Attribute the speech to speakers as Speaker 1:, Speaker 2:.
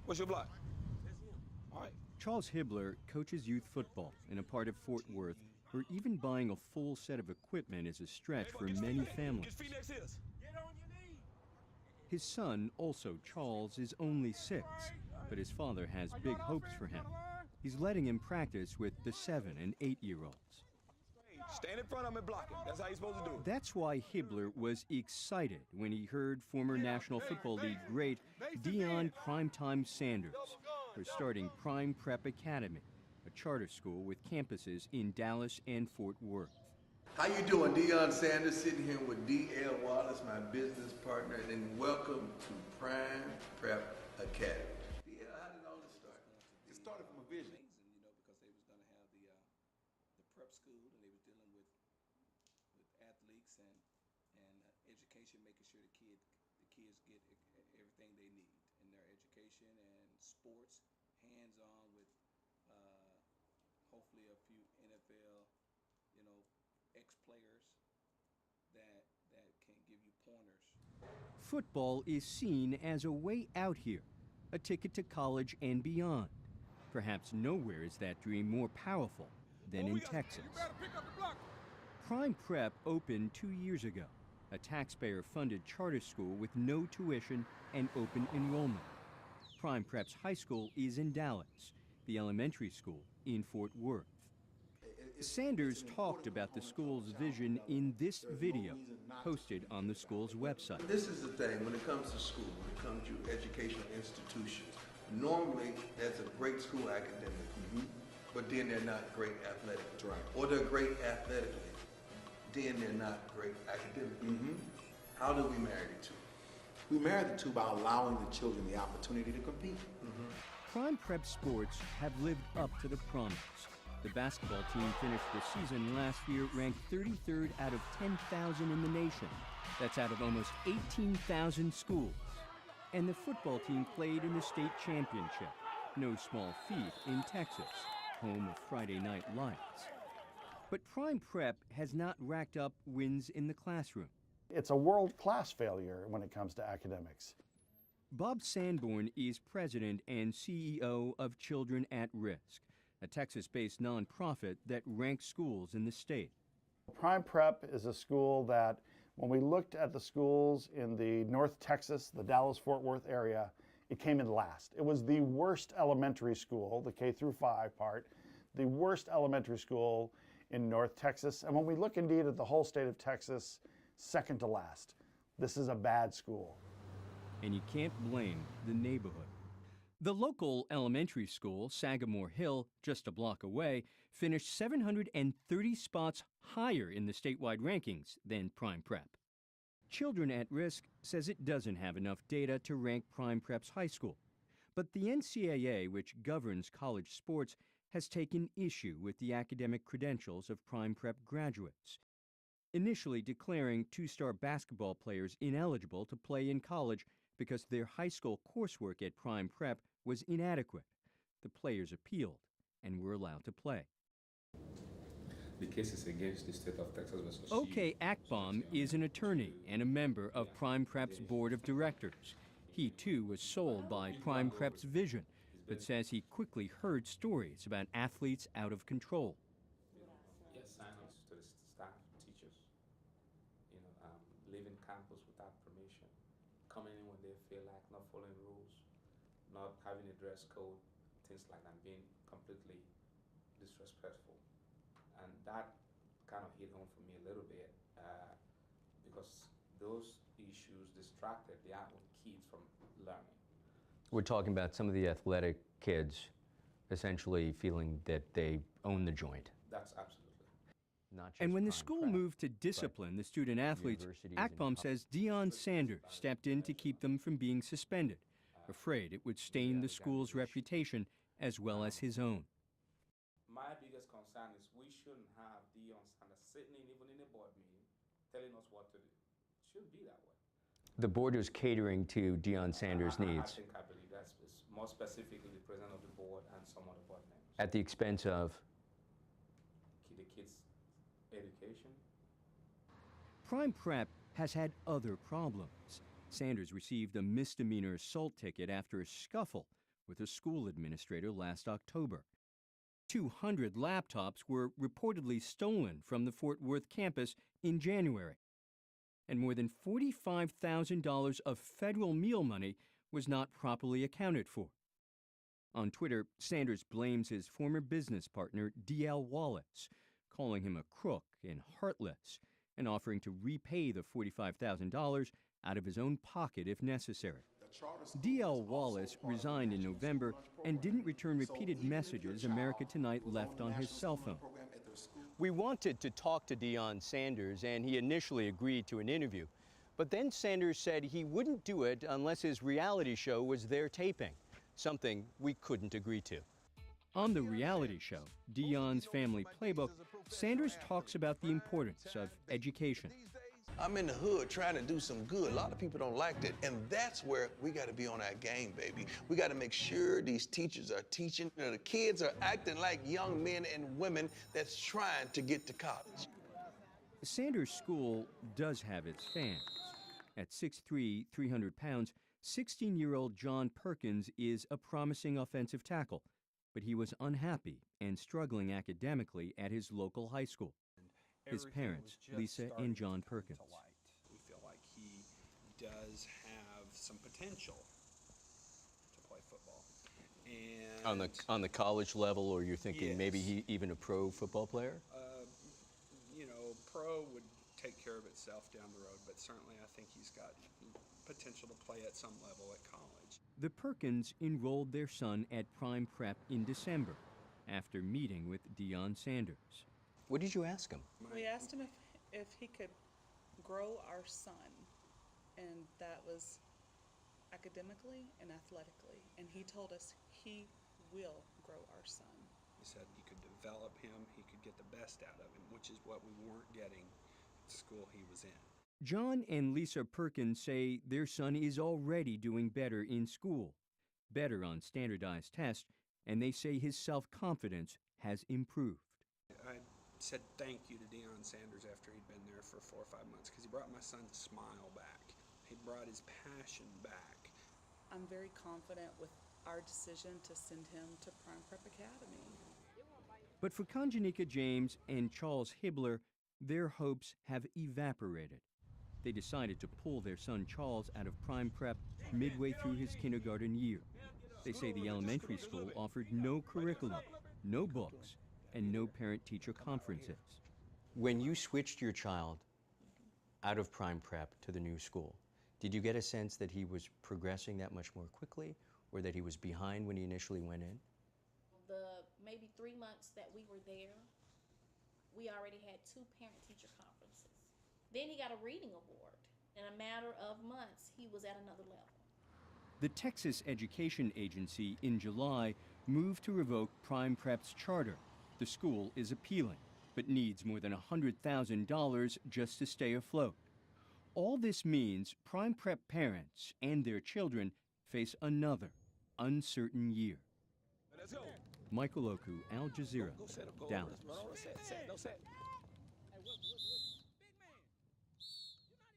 Speaker 1: What's your block? All right.
Speaker 2: Charles Hibbler coaches youth football in a part of Fort Worth where even buying a full set of equipment is a stretch for many families. His son, also Charles, is only 6, but his father has big hopes for him. He's letting him practice with the 7- and 8-year-olds.
Speaker 1: Stand in front of him and block him. That's how you're supposed to do it.
Speaker 2: That's why Hibbler was excited when he heard former National Football League great Deion "Primetime" Sanders was starting Prime Prep Academy, a charter school with campuses in Dallas and Fort Worth.
Speaker 3: How you doing? Deion Sanders sitting here with D.L. Wallace, my business partner, and welcome to Prime Prep Academy. D.L., how did all this start? It started from a vision.
Speaker 4: You know, because they was going to have the prep school, and they was dealing with athletes and education, making sure the kids get everything they need in their education and sports, hands-on with hopefully a few NFL, ex-players that can give you pointers.
Speaker 2: Football is seen as a way out here, a ticket to college and beyond. Perhaps nowhere is that dream more powerful than in Texas. Prime Prep opened 2 years ago, a taxpayer-funded charter school with no tuition and open enrollment. Prime Prep's high school is in Dallas, the elementary school in Fort Worth. Sanders talked about the school's vision in this video posted on the school's website.
Speaker 3: This is the thing, when it comes to school, when it comes to educational institutions, normally that's a great school academically, but then they're not great athletically. Right. Or they're great athletically, then they're not great academically. How do we marry the two?
Speaker 5: We marry the two by allowing the children the opportunity to compete.
Speaker 2: Prime Prep sports have lived up to the promise. The basketball team finished the season last year ranked 33rd out of 10,000 in the nation. That's out of almost 18,000 schools. And the football team played in the state championship, no small feat in Texas, home of Friday Night Lights. But Prime Prep has not racked up wins in the classroom.
Speaker 6: It's a world-class failure when it comes to academics.
Speaker 2: Bob Sanborn is president and CEO of Children at Risk, a Texas-based nonprofit that ranks schools in the state.
Speaker 6: Prime Prep is a school that, when we looked at the schools in the North Texas, the Dallas-Fort Worth area, it came in last. It was the worst elementary school, the K through 5 part, the worst elementary school in North Texas. And when we look indeed at the whole state of Texas, second to last. This is a bad school.
Speaker 2: And you can't blame the neighborhood. The local elementary school, Sagamore Hill, just a block away, finished 730 spots higher in the statewide rankings than Prime Prep. Children at Risk says it doesn't have enough data to rank Prime Prep's high school. But the NCAA, which governs college sports, has taken issue with the academic credentials of Prime Prep graduates, initially declaring 2-star basketball players ineligible to play in college because their high school coursework at Prime Prep was inadequate. The players appealed and were allowed to play.
Speaker 7: The cases against the state of Texas versus
Speaker 2: Okey Akpom is an attorney and a member of Prime Prep's board of directors. He too was sold by Prime Prep's vision, but says he quickly heard stories about athletes out of control.
Speaker 7: Yes, sign-ups to the staff, teachers, leaving campus without permission, coming in when they feel like, not following rules, not having a dress code, things like that, being completely disrespectful. And that kind of hit home for me a little bit because those issues distracted the own kids from learning.
Speaker 8: We're talking about some of the athletic kids essentially feeling that they own the joint.
Speaker 7: That's absolutely.
Speaker 2: And when the school moved to discipline the student athletes, Akpom says Deion Sanders stepped in to keep them from being suspended, afraid it would stain the school's reputation as well as his own.
Speaker 7: My biggest concern is we shouldn't have Deion Sanders sitting even in a board meeting telling us what to do. It shouldn't be that way.
Speaker 8: The board is catering to Deion Sanders' needs.
Speaker 7: I believe that's more specifically the president of the board and some of the board members.
Speaker 8: At the expense of?
Speaker 7: The kids' education.
Speaker 2: Prime Prep has had other problems. Sanders received a misdemeanor assault ticket after a scuffle with a school administrator last October. 200 laptops were reportedly stolen from the Fort Worth campus in January. And more than $45,000 of federal meal money was not properly accounted for. On Twitter, Sanders blames his former business partner, D.L. Wallace, calling him a crook and heartless, and offering to repay the $45,000 out of his own pocket if necessary. D.L. Wallace resigned in November and didn't return repeated messages America Tonight left on his cell phone. We wanted to talk to Deion Sanders, and he initially agreed to an interview. But then Sanders said he wouldn't do it unless his reality show was there taping, something we couldn't agree to. On the reality show, Deion's Family Playbook, Sanders talks about the importance of education.
Speaker 3: I'm in the hood trying to do some good. A lot of people don't like that. And that's where we got to be on our game, baby. We got to make sure these teachers are teaching. You know, the kids are acting like young men and women that's trying to get to college.
Speaker 2: Sanders' school does have its fans. At 6'3", 300 pounds, 16-year-old John Perkins is a promising offensive tackle, but he was unhappy and struggling academically at his local high school. His parents, Lisa and John Perkins.
Speaker 9: We feel like he does have some potential to play football. And
Speaker 2: On the college level, or you're thinking
Speaker 9: yes.
Speaker 2: maybe he even a pro football player?
Speaker 9: You know, pro would take care of itself down the road, but certainly I think he's got potential to play at some level at college.
Speaker 2: The Perkins enrolled their son at Prime Prep in December after meeting with Deion Sanders. What did you ask him?
Speaker 10: We asked him if he could grow our son, and that was academically and athletically, and he told us he will grow our son.
Speaker 9: He said you could develop him, he could get the best out of him, which is what we weren't getting at the school he was in.
Speaker 2: John and Lisa Perkins say their son is already doing better in school, better on standardized tests, and they say his self-confidence has improved.
Speaker 9: I said thank you to Deion Sanders after he'd been there for 4 or 5 months because he brought my son's smile back. He brought his passion back.
Speaker 10: I'm very confident with our decision to send him to Prime Prep Academy.
Speaker 2: But for Conjanika James and Charles Hibbler, their hopes have evaporated. They decided to pull their son Charles out of Prime Prep midway through his kindergarten year. They say the elementary school offered no curriculum, no books, and no parent-teacher conferences. When you switched your child out of Prime Prep to the new school, did you get a sense that he was progressing that much more quickly, or that he was behind when he initially went in?
Speaker 11: The maybe 3 months that we were there, we already had 2 parent-teacher conferences. Then he got a reading award. In a matter of months, he was at another level.
Speaker 2: The Texas Education Agency in July moved to revoke Prime Prep's charter. The school is appealing, but needs more than $100,000 just to stay afloat. All this means Prime Prep parents and their children face another uncertain year.
Speaker 1: Let's go.
Speaker 2: Michael Oku, Al Jazeera, Dallas.
Speaker 1: No, set.